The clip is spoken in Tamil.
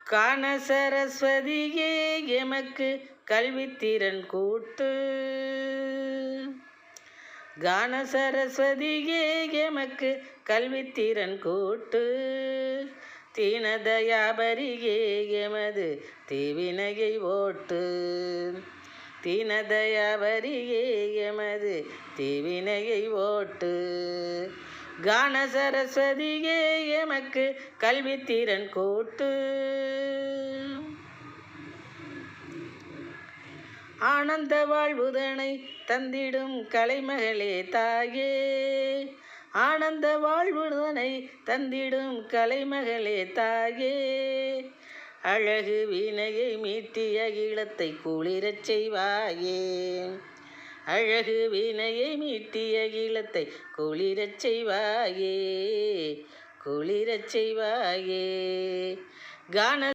காண சரஸ்வதியே எமக்கு கல்வித்திறன் கூட்டு. கான சரஸ்வதியே எமக்கு கல்வித்திறன் கூட்டு. தீனதயாபரியே எமது தீவினையை ஓட்டு. தீனதயாபரியே எமது தீவினையை ஓட்டு. கான சரஸ்வதியே எமக்கு கல்வித்திறன் கூட்டு. ஆனந்த வாழ்வுதனை தந்திடும் கலைமகளே தாயே. ஆனந்த வாழ்வுதனை தந்திடும் கலைமகளே தாயே. அழகு வீணையை மீட்டிய ஈழத்தை குளிரச் செய்வாயே. அழகு வீணையை மீட்டிய ஈழத்தை குளிரச் செய்வாயே. குளிரச் செய்வாயே. கான